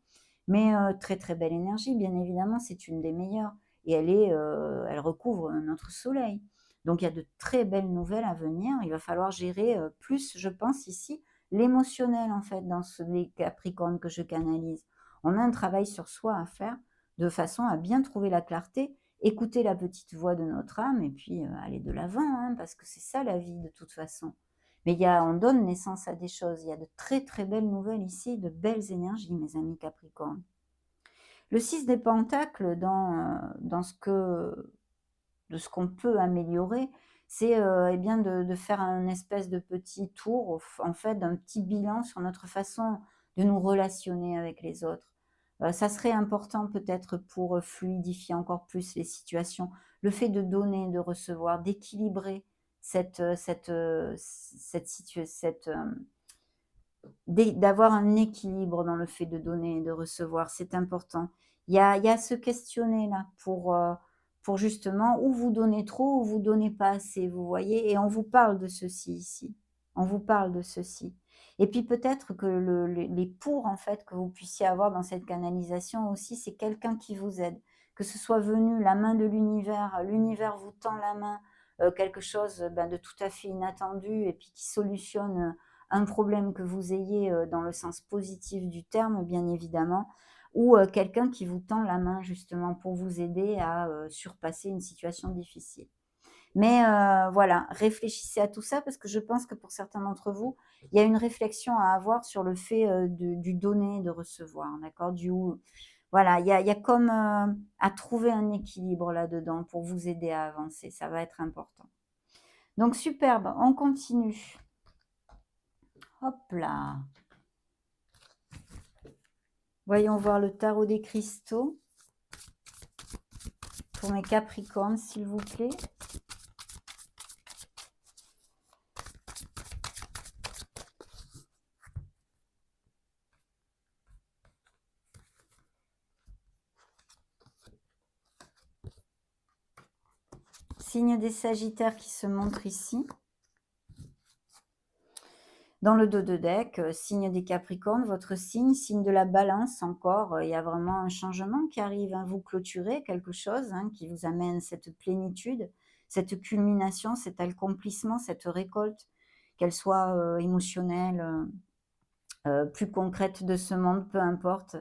Mais très, très belle énergie, bien évidemment, c'est une des meilleures et elle recouvre notre soleil. Donc il y a de très belles nouvelles à venir. Il va falloir gérer, plus, je pense ici, l'émotionnel, en fait, dans les Capricornes que je canalise. On a un travail sur soi à faire, de façon à bien trouver la clarté, écouter la petite voix de notre âme et puis, aller de l'avant, hein, parce que c'est ça la vie de toute façon. Mais on donne naissance à des choses. Il y a de très, très belles nouvelles ici, de belles énergies, mes amis Capricornes. Le 6 des pentacles dans de ce qu'on peut améliorer, c'est, eh bien de faire un espèce de petit tour, en fait, d'un petit bilan sur notre façon de nous relationner avec les autres. Ça serait important peut-être pour, fluidifier encore plus les situations. Le fait de donner, de recevoir, d'équilibrer cette situa cette, d'avoir un équilibre dans le fait de donner et de recevoir, c'est important. Il y a à se questionner là pour justement ou vous donnez trop ou vous donnez pas assez, vous voyez? Et on vous parle de ceci ici. On vous parle de ceci. Et puis peut-être que les pour en fait que vous puissiez avoir dans cette canalisation aussi, c'est quelqu'un qui vous aide. Que ce soit venu la main de l'univers vous tend la main, quelque chose, ben, de tout à fait inattendu et puis qui solutionne, un problème que vous ayez dans le sens positif du terme, bien évidemment, ou quelqu'un qui vous tend la main justement pour vous aider à surpasser une situation difficile. Mais voilà, réfléchissez à tout ça parce que je pense que pour certains d'entre vous, il y a une réflexion à avoir sur le fait du donner et de recevoir, d'accord. Voilà, il y a comme à trouver un équilibre là-dedans pour vous aider à avancer, ça va être important. Donc superbe, on continue. Hop là. Voyons voir le tarot des cristaux pour mes Capricornes, s'il vous plaît. Signe des Sagittaires qui se montre ici. Dans le dos de deck, signe des Capricornes, votre signe, signe de la Balance encore, il y a vraiment un changement qui arrive, hein. Vous clôturez quelque chose, hein, qui vous amène cette plénitude, cette culmination, cet accomplissement, cette récolte, qu'elle soit émotionnelle, plus concrète de ce monde, peu importe.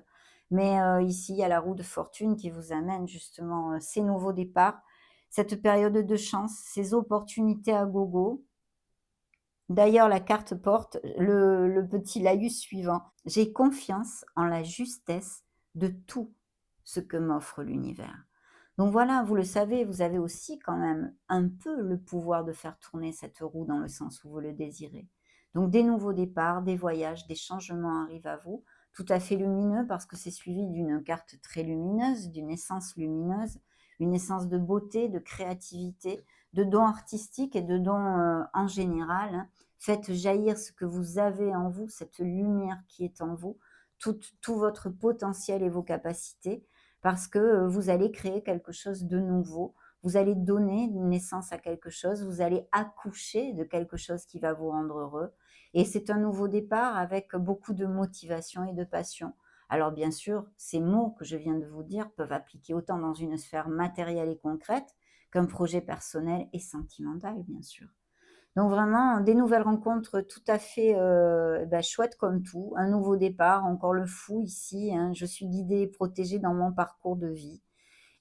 Mais ici, il y a la roue de fortune qui vous amène justement ces nouveaux départs, cette période de chance, ces opportunités à gogo. D'ailleurs, la carte porte le petit laïus suivant: «J'ai confiance en la justesse de tout ce que m'offre l'univers». Donc voilà, vous le savez, vous avez aussi quand même un peu le pouvoir de faire tourner cette roue dans le sens où vous le désirez. Donc des nouveaux départs, des voyages, des changements arrivent à vous. tout à fait lumineux parce que c'est suivi d'une carte très lumineuse, d'une essence lumineuse, une essence de beauté, de créativité, de dons artistiques et de dons en général, hein. Faites jaillir ce que vous avez en vous, cette lumière qui est en vous, tout votre potentiel et vos capacités, parce que vous allez créer quelque chose de nouveau. Vous allez donner naissance à quelque chose, vous allez accoucher de quelque chose qui va vous rendre heureux. Et c'est un nouveau départ avec beaucoup de motivation et de passion. Alors bien sûr, ces mots que je viens de vous dire peuvent appliquer autant dans une sphère matérielle et concrète qu'un projet personnel et sentimental, bien sûr. Donc vraiment, des nouvelles rencontres tout à fait, chouettes comme tout, un nouveau départ, encore le fou ici, hein. Je suis guidée et protégée dans mon parcours de vie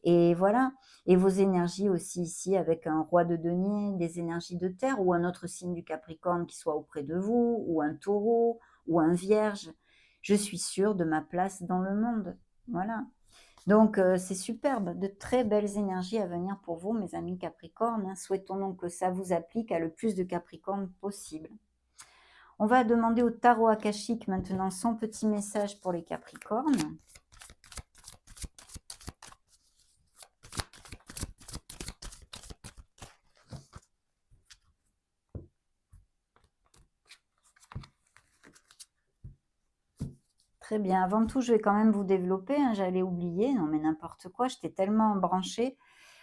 et voilà. Et vos énergies aussi ici avec un roi de denier, des énergies de terre ou un autre signe du Capricorne qui soit auprès de vous ou un taureau ou un vierge. Je suis sûre de ma place dans le monde. Voilà. Donc, c'est superbe, de très belles énergies à venir pour vous, mes amis Capricorne, hein. Souhaitons donc que ça vous applique à le plus de Capricorne possible. On va demander au tarot akashique maintenant son petit message pour les Capricornes. Très bien. Avant tout, je vais quand même vous développer, hein, j'allais oublier, non mais n'importe quoi, j'étais tellement branchée.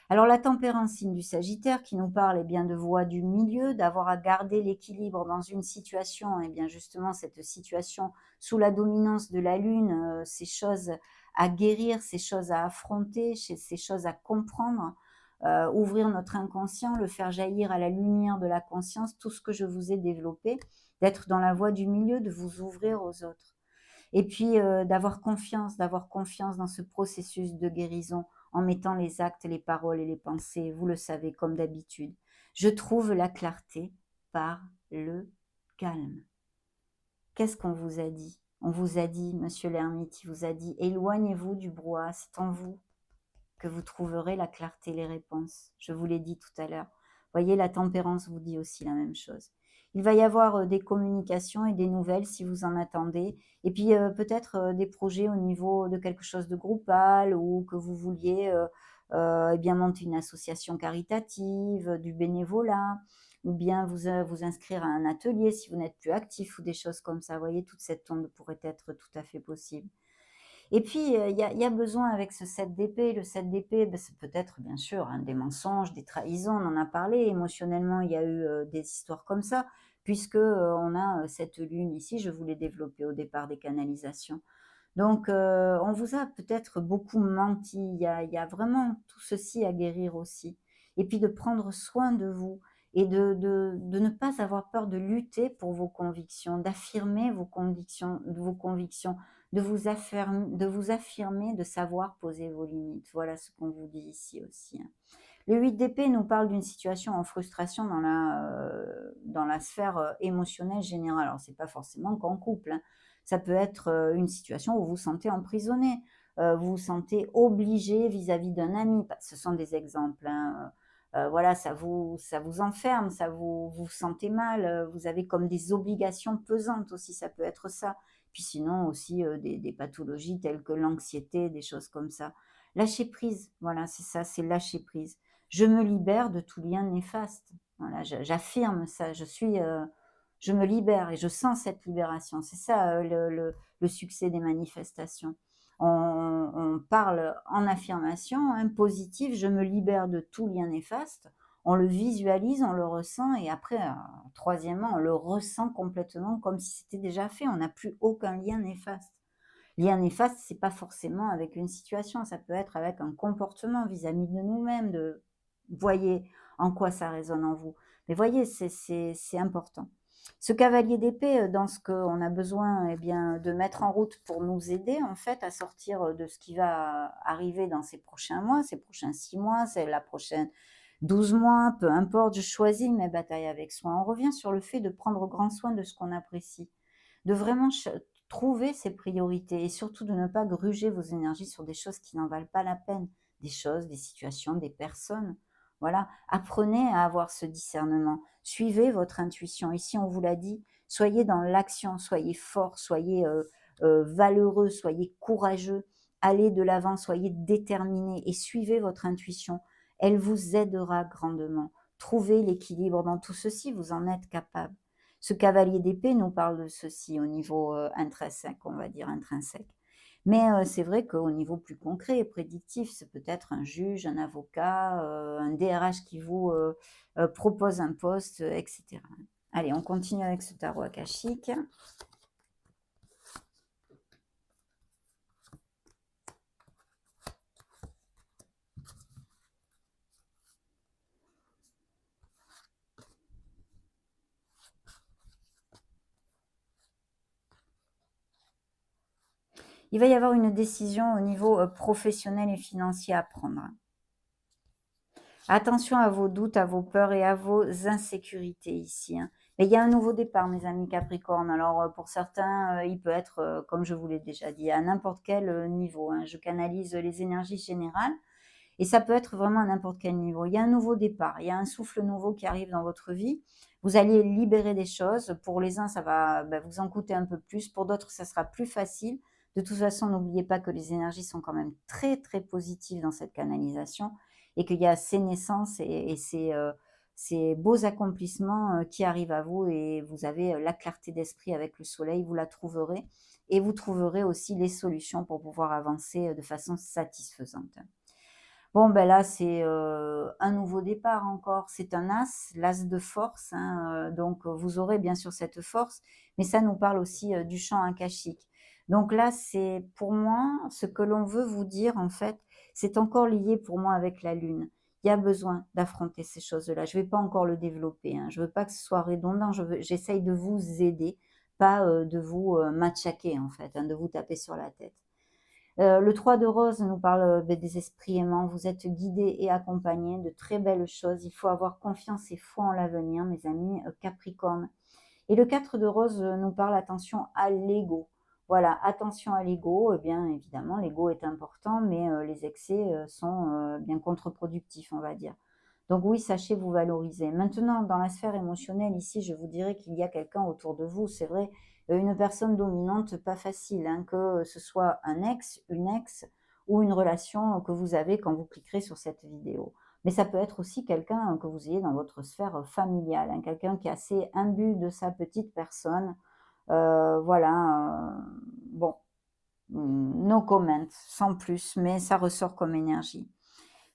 Alors la tempérance, signe du Sagittaire, qui nous parle eh bien, de voie du milieu, d'avoir à garder l'équilibre dans une situation, et bien justement cette situation sous la dominance de la Lune, ces choses à guérir, ces choses à affronter, ces choses à comprendre, ouvrir notre inconscient, le faire jaillir à la lumière de la conscience, tout ce que je vous ai développé, d'être dans la voie du milieu, de vous ouvrir aux autres. Et puis, d'avoir confiance dans ce processus de guérison en mettant les actes, les paroles et les pensées, vous le savez, comme d'habitude. Je trouve la clarté par le calme. Qu'est-ce qu'on vous a dit? On vous a dit, monsieur l'ermite, il vous a dit, éloignez-vous du brouhaha, c'est en vous que vous trouverez la clarté, les réponses. Je vous l'ai dit tout à l'heure. Voyez, la tempérance vous dit aussi la même chose. Il va y avoir des communications et des nouvelles si vous en attendez. Et puis peut-être des projets au niveau de quelque chose de groupal ou que vous vouliez eh bien monter une association caritative, du bénévolat, ou bien vous inscrire à un atelier si vous n'êtes plus actif ou des choses comme ça. Vous voyez, toute cette onde pourrait être tout à fait possible. Et puis, il y a besoin avec ce 7 d'épée. Le 7 d'épée, c'est peut-être bien sûr, hein, des mensonges, des trahisons, on en a parlé. Émotionnellement, il y a eu, des histoires comme ça, puisque, on a, cette lune ici, je vous l'ai développée au départ des canalisations. Donc, on vous a peut-être beaucoup menti. Il y a vraiment tout ceci à guérir aussi. Et puis de prendre soin de vous et de ne pas avoir peur de lutter pour vos convictions, d'affirmer vos convictions, de vous affirmer, de savoir poser vos limites. Voilà ce qu'on vous dit ici aussi, hein. Le 8 d'épée nous parle d'une situation en frustration dans la sphère, émotionnelle générale. Alors c'est pas forcément qu'en couple, hein. Ça peut être, une situation où vous vous sentez emprisonné, vous vous sentez obligé vis-à-vis d'un ami. Bah, ce sont des exemples, hein, voilà, ça vous enferme, vous vous sentez mal, vous avez comme des obligations pesantes aussi, ça peut être ça. Puis sinon aussi, des pathologies telles que l'anxiété, des choses comme ça. Lâcher prise, voilà, c'est ça, c'est lâcher prise. Je me libère de tout lien néfaste. Voilà, j'affirme ça, je me libère et je sens cette libération. C'est ça, le succès des manifestations. On parle en affirmation, hein, positive, je me libère de tout lien néfaste. On le visualise, on le ressent et après, troisièmement, on le ressent complètement comme si c'était déjà fait. On n'a plus aucun lien néfaste. Lien néfaste, c'est pas forcément avec une situation, ça peut être avec un comportement vis-à-vis de nous-mêmes, voyez en quoi ça résonne en vous. Mais voyez, c'est important. Ce cavalier d'épée, dans ce qu'on a besoin, eh bien, de mettre en route pour nous aider, en fait, à sortir, de ce qui va arriver dans ces prochains mois, ces prochains 6 mois, c'est la prochaine 12 mois, peu importe, je choisis mes batailles avec soin. On revient sur le fait de prendre grand soin de ce qu'on apprécie, de vraiment trouver ses priorités et surtout de ne pas gruger vos énergies sur des choses qui n'en valent pas la peine, des choses, des situations, des personnes. Voilà, apprenez à avoir ce discernement. Suivez votre intuition. Ici, on vous l'a dit, soyez dans l'action, soyez fort, soyez valeureux, soyez courageux, allez de l'avant, soyez déterminés et suivez votre intuition. Elle vous aidera grandement. Trouvez l'équilibre dans tout ceci, vous en êtes capable. Ce cavalier d'épée nous parle de ceci au niveau intrinsèque, on va dire intrinsèque. Mais c'est vrai qu'au niveau plus concret et prédictif, c'est peut-être un juge, un avocat, un DRH qui vous propose un poste, etc. Allez, on continue avec ce tarot akashique. Il va y avoir une décision au niveau professionnel et financier à prendre. Attention à vos doutes, à vos peurs et à vos insécurités ici, hein. Mais il y a un nouveau départ, mes amis Capricorne. Alors, pour certains, il peut être, comme je vous l'ai déjà dit, à n'importe quel niveau, hein. Je canalise les énergies générales et ça peut être vraiment à n'importe quel niveau. Il y a un nouveau départ, il y a un souffle nouveau qui arrive dans votre vie. Vous allez libérer des choses. Pour les uns, ça va vous en coûter un peu plus. Pour d'autres, ça sera plus facile. De toute façon, n'oubliez pas que les énergies sont quand même très, très positives dans cette canalisation et qu'il y a ces naissances et ces beaux accomplissements qui arrivent à vous et vous avez la clarté d'esprit avec le soleil, vous la trouverez et vous trouverez aussi les solutions pour pouvoir avancer de façon satisfaisante. Bon, ben là, c'est un nouveau départ encore. C'est un as, l'as de force, hein, donc vous aurez bien sûr cette force, mais ça nous parle aussi du champ akashique. Donc là, c'est pour moi, ce que l'on veut vous dire, en fait, c'est encore lié pour moi avec la Lune. Il y a besoin d'affronter ces choses-là. Je ne vais pas encore le développer, hein. Je ne veux pas que ce soit redondant. J'essaye de vous aider, pas de vous matraquer, en fait, hein, de vous taper sur la tête. Le 3 de rose nous parle des esprits aimants. Vous êtes guidés et accompagnés de très belles choses. Il faut avoir confiance et foi en l'avenir, mes amis Capricorne. Et le 4 de rose nous parle attention à l'ego. Voilà, attention à l'ego. Eh bien, évidemment, l'ego est important, mais les excès sont bien contre-productifs, on va dire. Donc oui, sachez vous valoriser. Maintenant, dans la sphère émotionnelle, ici, je vous dirais qu'il y a quelqu'un autour de vous. C'est vrai, une personne dominante, pas facile, hein, que ce soit un ex, une ex ou une relation que vous avez quand vous cliquerez sur cette vidéo. Mais ça peut être aussi quelqu'un que vous ayez dans votre sphère familiale, hein, quelqu'un qui est assez imbu de sa petite personne. Voilà, bon, no comment, sans plus, mais ça ressort comme énergie.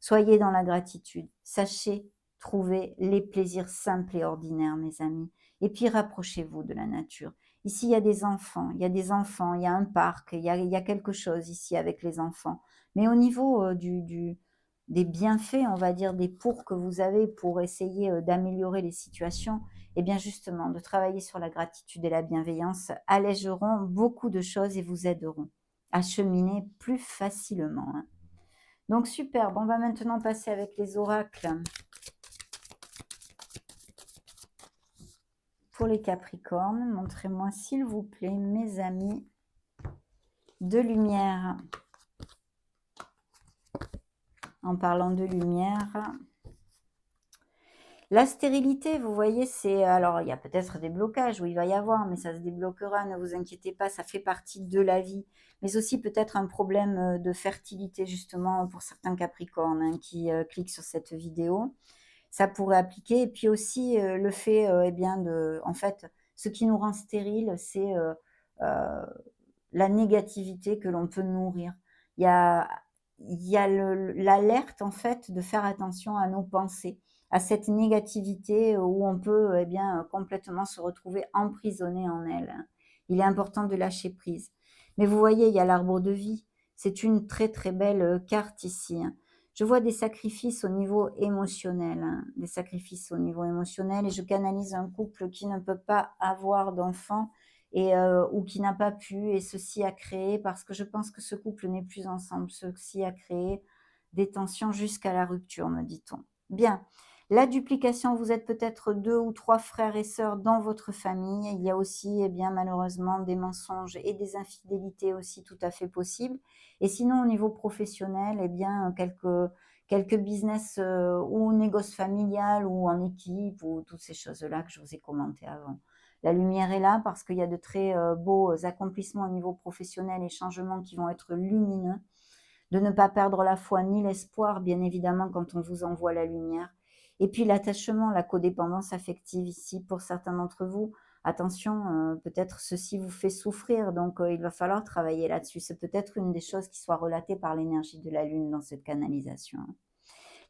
Soyez dans la gratitude. Sachez trouver les plaisirs simples et ordinaires, mes amis. Et puis rapprochez-vous de la nature. Ici, il y a des enfants, il y a des enfants, il y a un parc, il y a quelque chose ici avec les enfants. Mais au niveau des bienfaits, on va dire, des pour que vous avez pour essayer d'améliorer les situations, eh bien justement, de travailler sur la gratitude et la bienveillance allégeront beaucoup de choses et vous aideront à cheminer plus facilement, hein. Donc superbe, on va maintenant passer avec les oracles pour les Capricornes. Montrez-moi s'il vous plaît, mes amis, de lumière. En parlant de lumière, la stérilité, vous voyez, c'est... Alors, il y a peut-être des blocages, où il va y avoir, mais ça se débloquera, ne vous inquiétez pas, ça fait partie de la vie. Mais aussi peut-être un problème de fertilité, justement, pour certains Capricornes hein, qui cliquent sur cette vidéo. Ça pourrait appliquer. Et puis aussi le fait, eh bien, en fait, ce qui nous rend stériles, c'est la négativité que l'on peut nourrir. Il y a, il y a l'alerte, en fait, de faire attention à nos pensées, à cette négativité où on peut, eh bien, complètement se retrouver emprisonné en elle, hein. Il est important de lâcher prise. Mais vous voyez, il y a l'arbre de vie. C'est une très, très belle carte ici, hein. Je vois des sacrifices au niveau émotionnel, hein, des sacrifices au niveau émotionnel et je canalise un couple qui ne peut pas avoir d'enfant et ou qui n'a pas pu et ceci a créé parce que je pense que ce couple n'est plus ensemble, ceci a créé des tensions jusqu'à la rupture, me dit-on. Bien, la duplication, vous êtes peut-être 2 ou 3 frères et sœurs dans votre famille. Il y a aussi, eh bien, malheureusement, des mensonges et des infidélités aussi tout à fait possibles. Et sinon, au niveau professionnel, eh bien, quelques business ou négoces familiales ou en équipe ou toutes ces choses-là que je vous ai commentées avant. La lumière est là parce qu'il y a de très beaux accomplissements au niveau professionnel et changements qui vont être lumineux. De ne pas perdre la foi ni l'espoir, bien évidemment, quand on vous envoie la lumière. Et puis l'attachement, la codépendance affective ici, pour certains d'entre vous, attention, peut-être ceci vous fait souffrir, donc il va falloir travailler là-dessus. C'est peut-être une des choses qui soit relatée par l'énergie de la Lune dans cette canalisation.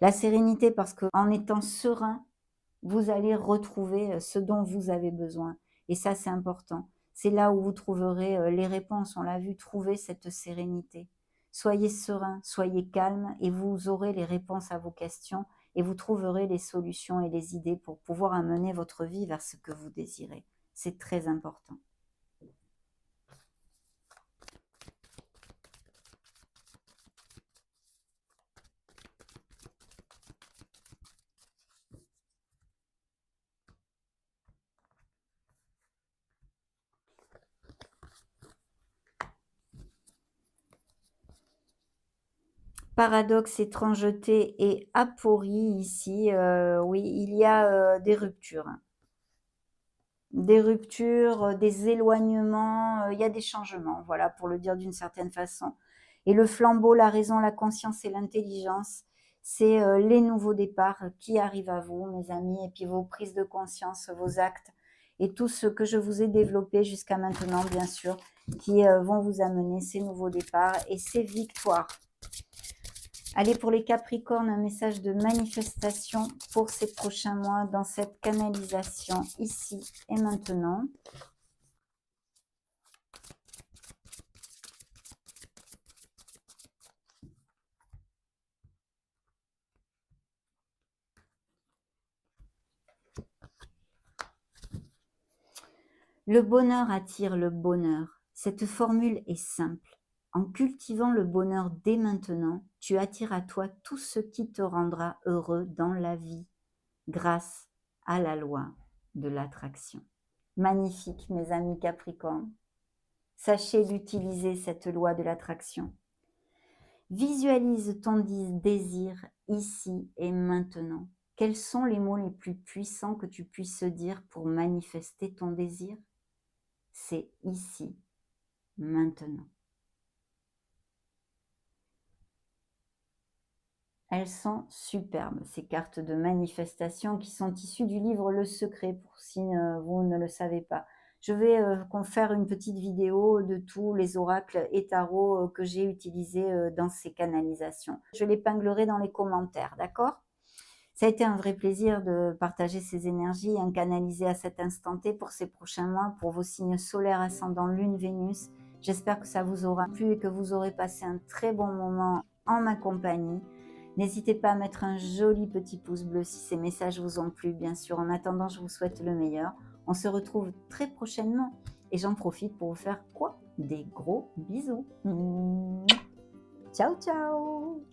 La sérénité, parce qu'en étant serein, vous allez retrouver ce dont vous avez besoin. Et ça, c'est important. C'est là où vous trouverez les réponses. On l'a vu, trouver cette sérénité. Soyez serein, soyez calme et vous aurez les réponses à vos questions et vous trouverez les solutions et les idées pour pouvoir amener votre vie vers ce que vous désirez. C'est très important. Paradoxe, étrangeté et aporie ici, oui, il y a des ruptures. Des ruptures, des éloignements, il y a des changements, voilà, pour le dire d'une certaine façon. Et le flambeau, la raison, la conscience et l'intelligence, c'est, les nouveaux départs qui arrivent à vous, mes amis, et puis vos prises de conscience, vos actes et tout ce que je vous ai développé jusqu'à maintenant, bien sûr, qui, vont vous amener ces nouveaux départs et ces victoires. Allez, pour les Capricornes, un message de manifestation pour ces prochains mois dans cette canalisation ici et maintenant. Le bonheur attire le bonheur. Cette formule est simple. En cultivant le bonheur dès maintenant, tu attires à toi tout ce qui te rendra heureux dans la vie, grâce à la loi de l'attraction. Magnifique, mes amis Capricornes. Sachez d'utiliser cette loi de l'attraction. Visualise ton désir ici et maintenant. Quels sont les mots les plus puissants que tu puisses dire pour manifester ton désir? C'est ici, maintenant. Elles sont superbes, ces cartes de manifestation qui sont issues du livre Le Secret, pour si vous ne le savez pas. Je vais faire une petite vidéo de tous les oracles et tarots que j'ai utilisés dans ces canalisations. Je l'épinglerai dans les commentaires, d'accord? Ça a été un vrai plaisir de partager ces énergies, canaliser à cet instant T pour ces prochains mois, pour vos signes solaires, ascendant, lune, Vénus. J'espère que ça vous aura plu et que vous aurez passé un très bon moment en ma compagnie. N'hésitez pas à mettre un joli petit pouce bleu si ces messages vous ont plu, bien sûr. En attendant, je vous souhaite le meilleur. On se retrouve très prochainement et j'en profite pour vous faire quoi? Des gros bisous. Ciao, ciao!